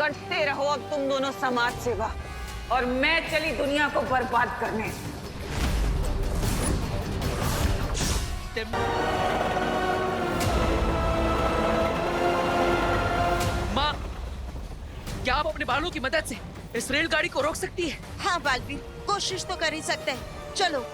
करते रहो अब तुम दोनों समाज सेवा, और मैं चली दुनिया को बर्बाद करने। माँ, क्या आप अपने बालों की मदद से इस रेलगाड़ी को रोक सकती है? हाँ बालवीर, कोशिश तो कर ही सकते हैं। चलो।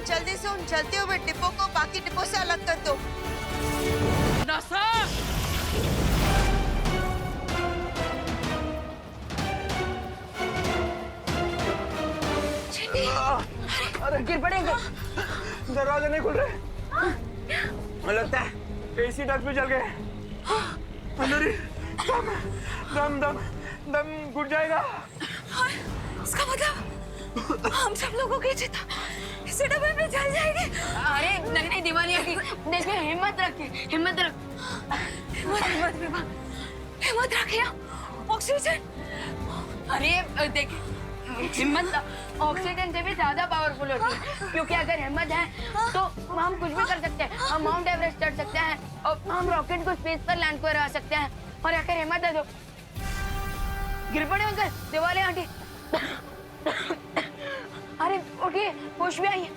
जल्दी से उन चलते हुए डिब्बों को बाकी डिब्बों से अलग कर दो। नासा! अरे गिर पड़ेंगे। दरवाजे नहीं खुल रहे। लगता है एसी डक्ट भी जल गए। अंदर ही दम दम दम घुट जाएगा। इसका मतलब हम सब लोगों की चिता इसी डब्बे में जल जाएगी। अरे नहीं नहीं दिवालिया की देखिए, हिम्मत रखिए, हिम्मत रख, हिम्मत विभा, हिम्मत रखिए। ऑक्सीजन, अरे देखिए हिम्मत ऑक्सीजन से भी ज्यादा पावरफुल होती है, क्योंकि अगर हिम्मत है तो हम कुछ भी कर सकते हैं। हम माउंट एवरेस्ट चढ़ सकते हैं और हम रॉकेट को स्पेस पर लैंड करा सकते हैं। और अगर हिम्मत है तो गिर पड़े अंकल, दिवाली आंटी। अरे उठिए, होश भी आइए।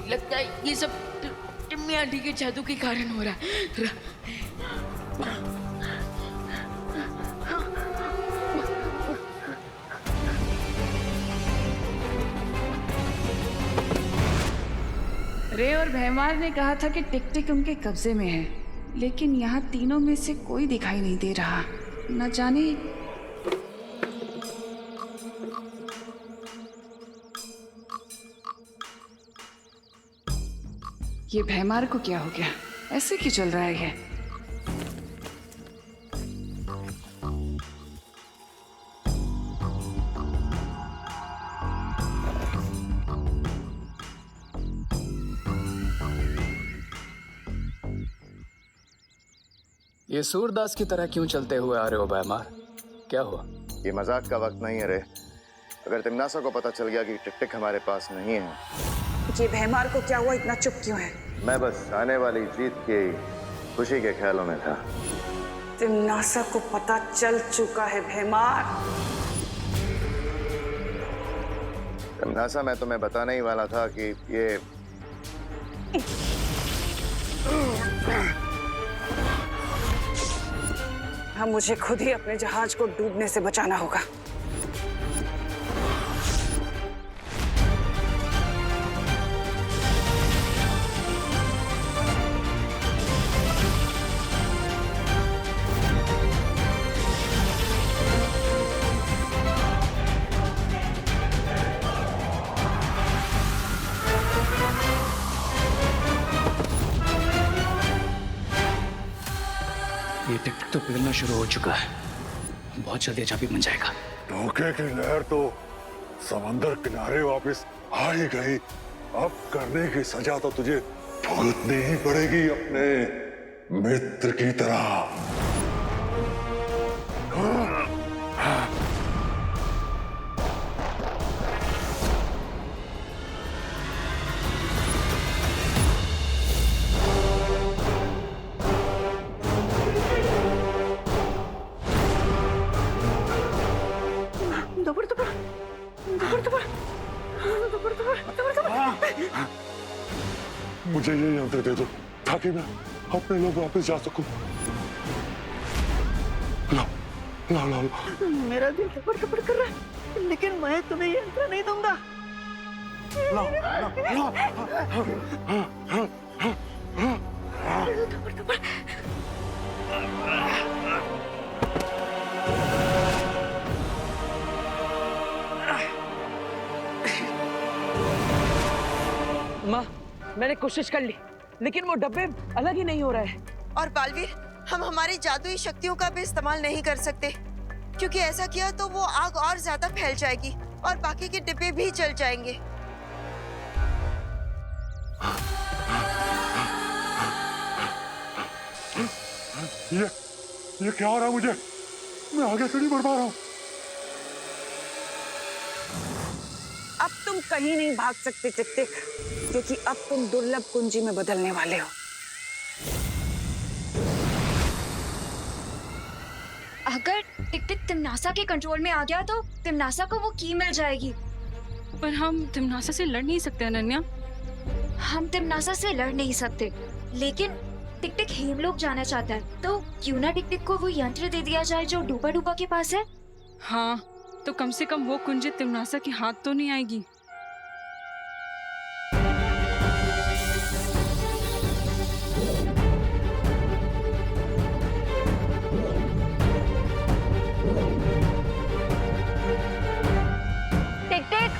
लगता है ये सब टिम्मी आंटी के जादू के कारण हो रहा है। रे और भैमार ने कहा था कि टिक टिक उनके कब्जे में है, लेकिन यहाँ तीनों में से कोई दिखाई नहीं दे रहा। न जाने ये भैमार को क्या हो गया, ऐसे क्यों चल रहा है ये? ये सूरदास की तरह क्यों चलते हुए आ रहे हो भैमार? क्या हुआ? ये मजाक का वक्त नहीं है रे। अगर तिमनासा को पता चल गया कि टिक टिक हमारे पास नहीं है। ये भैमार को क्या हुआ, इतना चुप क्यों है? मैं बस आने वाली जीत की खुशी के ख्यालों में था। तिमनासा को पता चल चुका है भैमार। तिमनासा, मैं तुम्हें बताने ही वाला था कि ये हाँ, मुझे खुद ही अपने जहाज को डूबने से बचाना होगा। ये टिक टिक तो पिघलना शुरू हो चुका है। बहुत जल्दी चाबी बन जाएगा। धोखे की लहर तो समंदर किनारे वापस आ ही गई। अब करने की सजा तो तुझे भुगतनी ही पड़ेगी अपने मित्र की तरह। मुझे ये यंत्र दे दो ताकि मैं अपने लोग वापस जा सकूं। लाओ लाओ लाओ। मेरा दिल धड़कन कर रहा है, लेकिन मैं तुम्हें ये यंत्र नहीं दूंगा। लाओ लाओ माँ, मैंने कोशिश कर ली, लेकिन वो डब्बे अलग ही नहीं हो रहे हैं। और बालवीर, हम हमारी जादुई शक्तियों का भी इस्तेमाल नहीं कर सकते, क्योंकि ऐसा किया तो वो आग और ज्यादा फैल जाएगी और बाकी के डिब्बे भी जल जाएंगे। ये क्या हो रहा है मुझे? मैं आगे क्यों नहीं बढ़ पा रहा हूँ? अब तुम कहीं नहीं भाग सकते टिक टिक, क्योंकि अब तुम दुर्लभ कुंजी में बदलने वाले हो। अगर टिक टिक तिमनासा के कंट्रोल में आ गया तो तिमनासा को वो की मिल जाएगी। पर हम तिमनासा से लड़ नहीं सकते अनन्या। हम तिमनासा से लड़ नहीं सकते, लेकिन टिक टिक हेमलोक जाना चाहता है, तो क्यों ना टिक टिक को वो यंत्र दे दिया जाए जो डूबा डूबा के पास है। हाँ, तो कम से कम वो कुंजी तिमनासा के हाथ तो नहीं आएगी। टिक टिक,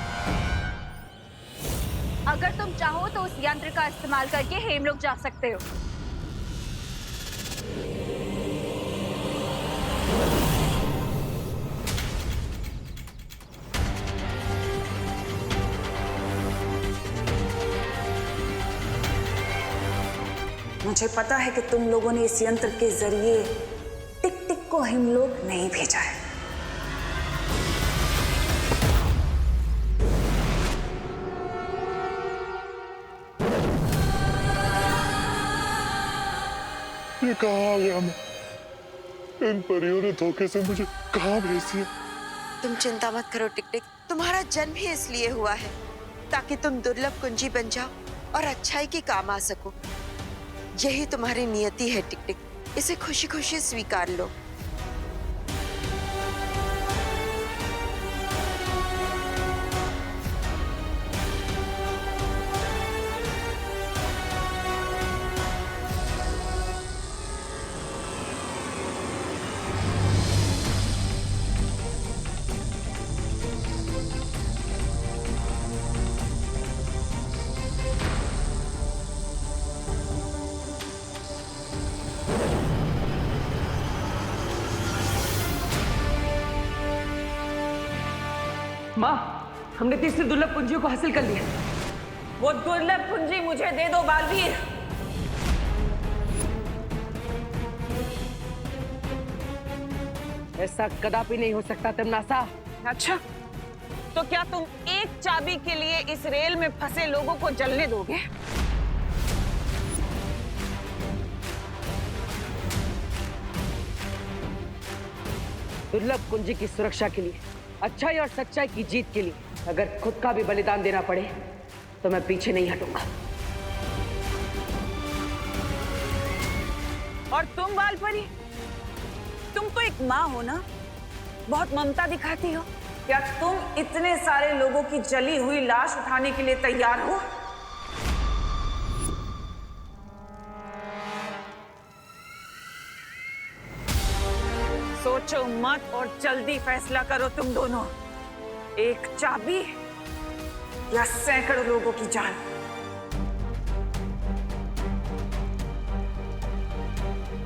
अगर तुम चाहो तो उस यंत्र का इस्तेमाल करके हेमलोक जा सकते हो। मुझे पता है कि तुम लोगों ने इस यंत्र के जरिए टिक टिक को हेमलोक नहीं भेजा है। ये कहाँ आ गया मैं? इन परियों ने धोखे से मुझे कहाँ भेज दिया? तुम चिंता मत करो टिक टिक, तुम्हारा जन्म ही इसलिए हुआ है ताकि तुम दुर्लभ कुंजी बन जाओ और अच्छाई के काम आ सको। यही तुम्हारी नियति है टिक टिक, इसे खुशी खुशी स्वीकार लो। माँ, हमने तीसरी दुर्लभ कुंजियों को हासिल कर लिया। वो दुर्लभ कुंजी मुझे दे दो बालवीर। ऐसा कदापि नहीं हो सकता तिमनासा। अच्छा, तो क्या तुम एक चाबी के लिए इस रेल में फंसे लोगों को जलने दोगे? दुर्लभ कुंजी की सुरक्षा के लिए, अच्छाई और सच्चाई की जीत के लिए अगर खुद का भी बलिदान देना पड़े तो मैं पीछे नहीं हटूंगा। और तुम बालपरी, तुम तो एक माँ हो ना, बहुत ममता दिखाती हो। क्या तुम इतने सारे लोगों की जली हुई लाश उठाने के लिए तैयार हो? सोचो मत और जल्दी फैसला करो तुम दोनों। एक चाबी या सैकड़ों लोगों की जान।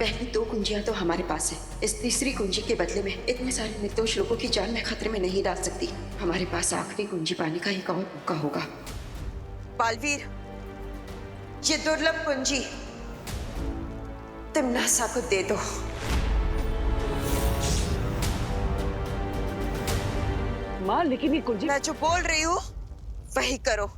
पहली 2 कुंजियां तो हमारे पास है। इस तीसरी कुंजी के बदले में इतने सारे निर्दोष लोगों की जान मैं खतरे में नहीं डाल सकती। हमारे पास आखिरी कुंजी पाने का एक और मौका होगा। बालवीर, ये दुर्लभ कुंजी तिम्नासा को दे दो। माँ, लेकिन ये कुंजी। मैं जो बोल रही हूँ वही करो।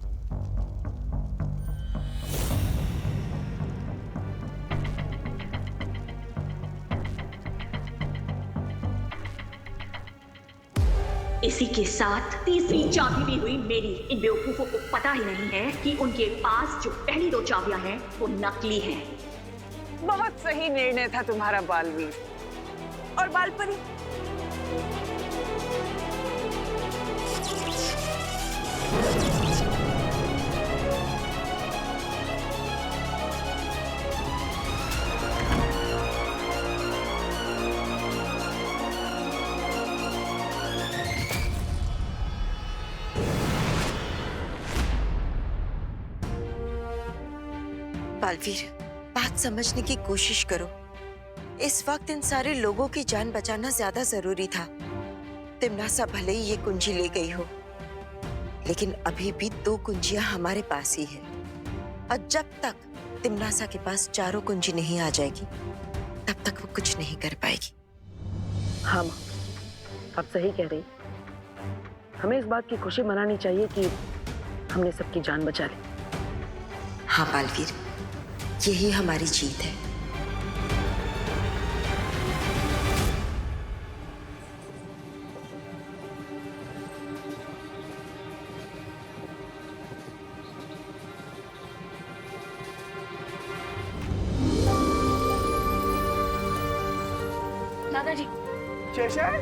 इसी के साथ तीसरी चाबी भी हुई मेरी। इन बेवकूफों को पता ही नहीं है कि उनके पास जो पहली 2 चाबियां हैं वो नकली हैं। बहुत सही निर्णय था तुम्हारा बालवीर। और बालपरी, बालवीर, बात समझने की कोशिश करो। इस वक्त इन सारे लोगों की जान बचाना ज्यादा जरूरी था। तिम्नासा भले ही ये कुंजी ले गई हो, लेकिन अभी भी 2 कुंजियां हमारे पास ही है। और जब तक तिम्नासा के पास 4 कुंजी नहीं आ जाएगी, तब तक वो कुछ नहीं कर पाएगी। हाँ माँ, आप सही कह रही। हमें इस बात की खुशी मनानी चाहिए कि हमने सबकी जान बचा ली। हाँ बालवीर, यही हमारी जीत है। दादाजी, शेषन,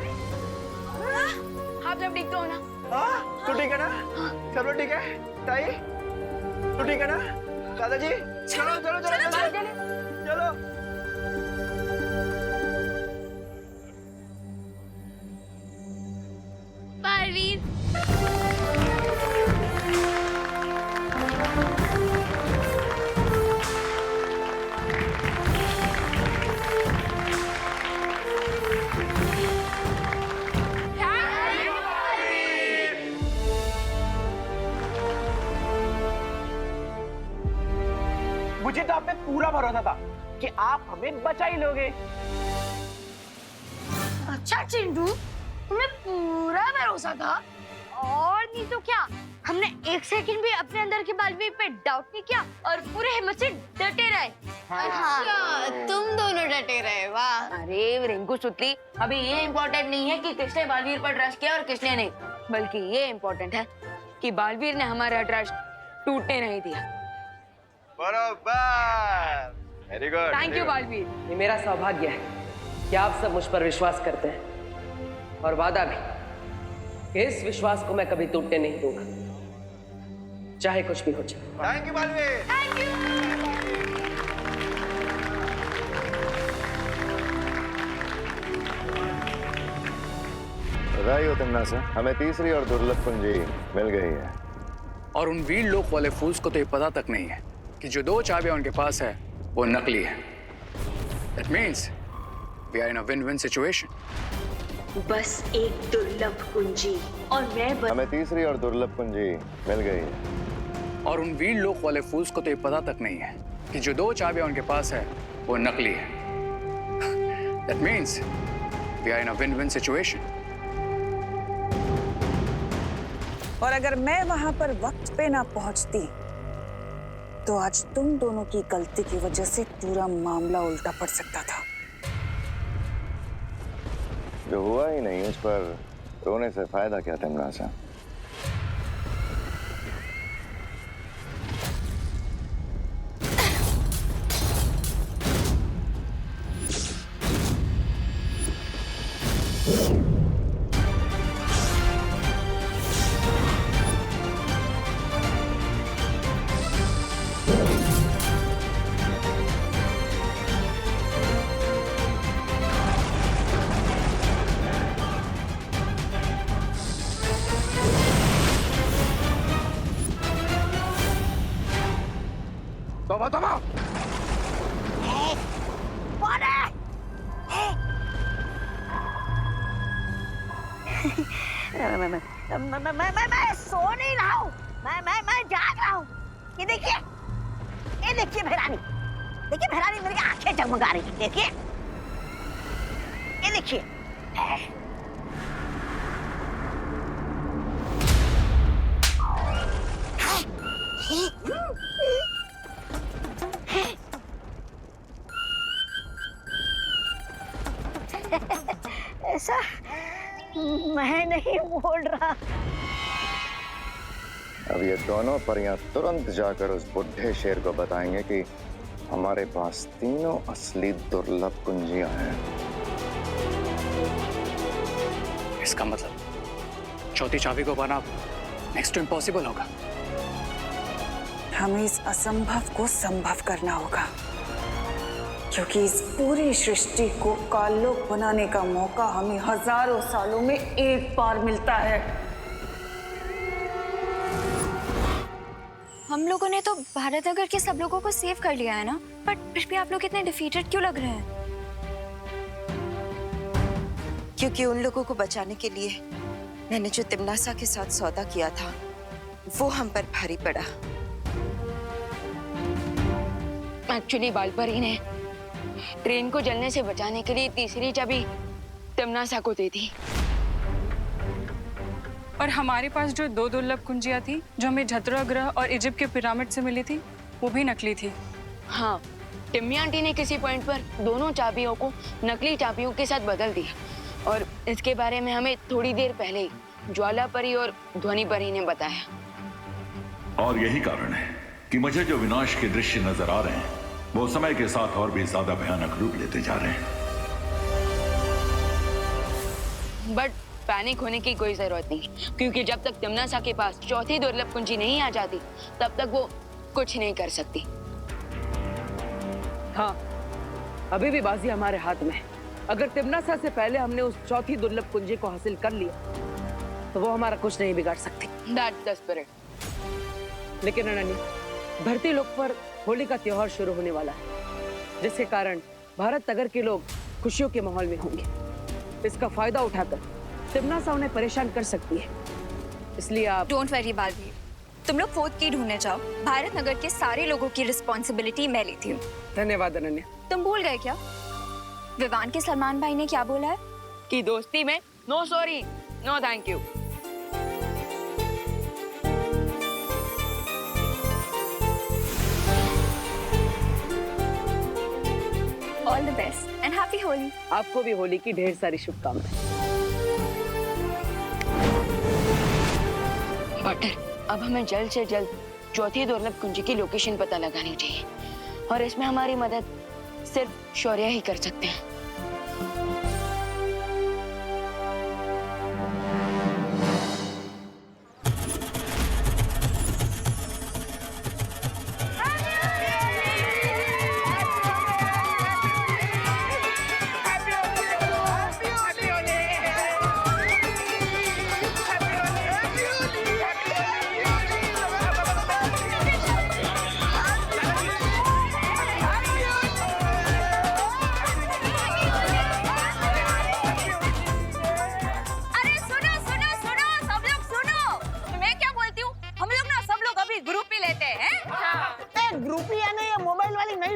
आप जब ठीक तो हो ना? हाँ, तू ठीक है ना? सब लोग ठीक है? ताई, तू ठीक है ना? दादाजी, चलो चलो चलो चलो चलो। बालवीर, मुझे तो आप पे पूरा भरोसा था कि आप हमें बचा ही लोगे। अच्छा चिंटू, तुम्हें पूरा भरोसा था? और नहीं तो क्या, हमने 1 सेकंड भी अपने अंदर की बालवीर पे डाउट नहीं किया और पूरे हिम्मत से डटे रहे। अच्छा, तुम दोनों डटे रहे, वाह। अरे रिंकू सुतली, अभी ये इम्पोर्टेंट नहीं है कि किसने बालवीर पर ट्रस्ट किया और किसने नहीं, बल्कि ये इम्पोर्टेंट है कि बालवीर ने हमारा ट्रस्ट टूटने नहीं दिया। बराबर, very good. Thank you Baalveer. ये मेरा सौभाग्य है कि आप सब मुझ पर विश्वास करते हैं, और वादा भी कि इस विश्वास को मैं कभी टूटने नहीं दूंगा, चाहे कुछ भी हो जाए। Thank you Baalveer. Thank you. बधाई हो तिम्नासा, हमें तीसरी और दुर्लभ कुंजी मिल गई है। और उन वीर लोक वाले फूल्स को तो ये पता तक नहीं है कि जो 2 चाबियां उनके पास है वो नकली है। That means we are in a win-win situation. बस एक दुर्लभ कुंजी और मैं हमें तीसरी और दुर्लभ कुंजी मिल गई है। और उन वीर लोक वाले फूल्स को तो ये पता तक नहीं है कि जो 2 चाबियां उनके पास है वो नकली है। That means we are in a win-win situation. और अगर मैं वहां पर वक्त पे ना पहुंचती तो आज तुम दोनों की गलती की वजह से पूरा मामला उल्टा पड़ सकता था। जो हुआ ही नहीं उस पर रोने से फायदा क्या तिम्नासा? कौन है? मैं सो नहीं रहा हूँ, मैं जाग रहा हूँ। ये देखिए भैरानी मेरी आंखें जगमगा रही, देखिए, ये देखिए। ऐसा मैं नहीं बोल रहा। अब ये दोनों परियां तुरंत जाकर उस बुढ़े शेर को बताएंगे कि हमारे पास तीनों असली दुर्लभ कुंजियां हैं। इसका मतलब चौथी चाबी को पाना नेक्स्ट टू इम्पॉसिबल होगा। हमें इस असंभव को संभव करना होगा, क्योंकि इस पूरी सृष्टि को काललोक बनाने का मौका हमें हजारों सालों में एक बार मिलता है। हम लोगों ने तो भारत नगर के सब लोगों को सेव कर लिया है ना, बट फिर भी आप लोग इतने डिफीटेड क्यों लग रहे हैं? क्योंकि उन लोगों को बचाने के लिए मैंने जो तिमनासा के साथ सौदा किया था वो हम पर भारी पड़ा। एक्चुअली बालपरी ने ट्रेन को जलने से बचाने के लिए तीसरी चाबी तिमनासा को दे दी। और हमारे पास जो 2 दुर्लभ कुंजियां थी, जो हमें झतरा ग्रह और इजिप्ट के पिरामिड से मिली थी, वो भी नकली थी। हाँ, टिम्मी आंटी ने किसी पॉइंट पर दोनों चाबियों को नकली चाबियों के साथ बदल दिया, और इसके बारे में हमें थोड़ी देर पहले ही ज्वाला परी और ध्वनि परी ने बताया। और यही कारण है कि मुझे जो विनाश के दृश्य नजर आ रहे हैं वो समय के साथ और भी ज्यादा भयानक रूप लेते जा रहे हैं। बट पैनिक होने की कोई जरूरत नहीं, क्योंकि जब तक तिमनासा के पास चौथी दुर्लभ कुंजी नहीं आ जाती तब तक वो कुछ नहीं कर सकती। हाँ, अभी भी बाजी हमारे हाथ में है। अगर तिमनासा से पहले हमने उस चौथी दुर्लभ कुंजी को हासिल कर लिया तो वो हमारा कुछ नहीं बिगाड़ सकती। That's the spirit। लेकिन अनन्या, धरती लोक पर होली का त्योहार शुरू होने वाला है, जिसके कारण भारत नगर के लोग खुशियों के माहौल में होंगे। इसका फायदा उठाकर तिमनासा उन्हें परेशान कर सकती है, इसलिए आप डोंट वरी बालवीर, तुम लोग 4th की ढूंढने जाओ। भारत नगर के सारे लोगों की रिस्पॉन्सिबिलिटी मैं लेती हूँ। धन्यवाद अनन्या। तुम भूल गए क्या विवान के सलमान भाई ने क्या बोला है? कि दोस्ती में no sorry no thank you. All the best and happy Holi. आपको भी होली की ढेर सारी शुभकामनाएं। बटर, अब हमें जल्द से जल्द चौथी दुर्लभ कुंजी की लोकेशन पता लगानी चाहिए, और इसमें हमारी मदद सिर्फ शौर्य ही कर सकते हैं।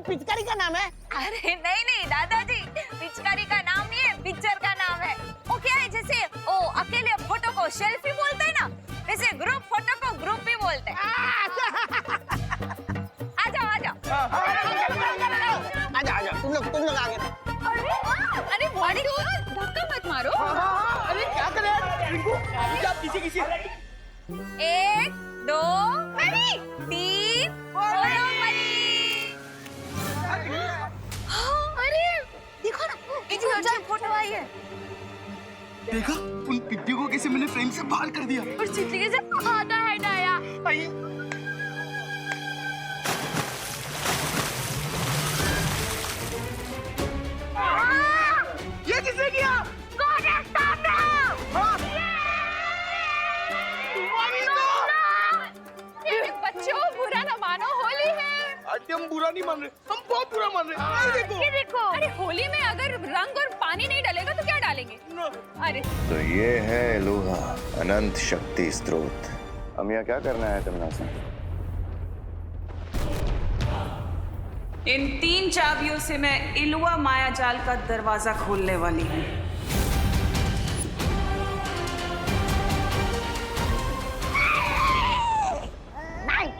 पिचकारी का नाम है? अरे नहीं दादाजी, पिचकारी का नाम नहीं है, पिक्चर का नाम है। वो क्या है, जैसे ओ अकेले फोटो को सेल्फी बोलते हैं ना, वैसे ग्रुप फोटो को ग्रुप भी बोलते हैं। आ जाओ तुम लोग आगे। अरे बॉडी धक्का मत मारो। अरे क्या कर रहे रिंकू? किसी 1 2 3 अरे देखो ना, कितनी अच्छी फोटो आई है। देखा, उन पिट्टी को कैसे मैंने फ्रेम से बाहर कर दिया, और चिट्ठी कैसे खाता है नया। ये किसने किया? कौन है सामने? बच्चों बुरा ना मानो, होली है। आंटी हम बुरा नहीं मान रहे, हम बहुत बुरा मान रहे। ये देखो, अरे होली में अगर रंग और पानी नहीं डालेगा तो क्या डालेंगे? अरे तो ये है एलुहा, अनंत शक्ति स्रोत। हम यहाँ क्या करना है तमन्ना? इन 3 चाबियों से मैं इलुआ मायाजाल का दरवाजा खोलने वाली हूँ। नहीं,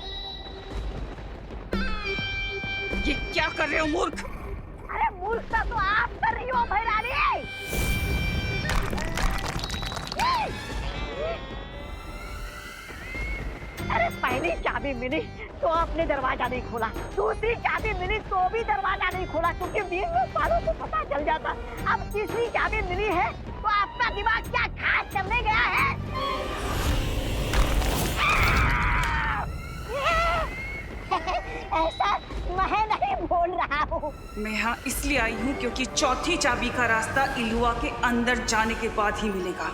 ये क्या कर रहे हो मूर्ख? अरे मूर्खता तो आप कर रही हो भैरानी। अरे पहली चाबी मिली तो आपने दरवाजा नहीं खोला, दूसरी चाबी मिली तो भी दरवाजा नहीं खोला, क्योंकि 20 सालों को पता चल जाता। अब तीसरी चाबी मिली है तो आपका दिमाग क्या खास करने गया है? ऐसा मैं नहीं बोल रहा हूँ। मैं यहाँ इसलिए आई हूँ क्योंकि चौथी चाबी का रास्ता इलुआ के अंदर जाने के बाद ही मिलेगा।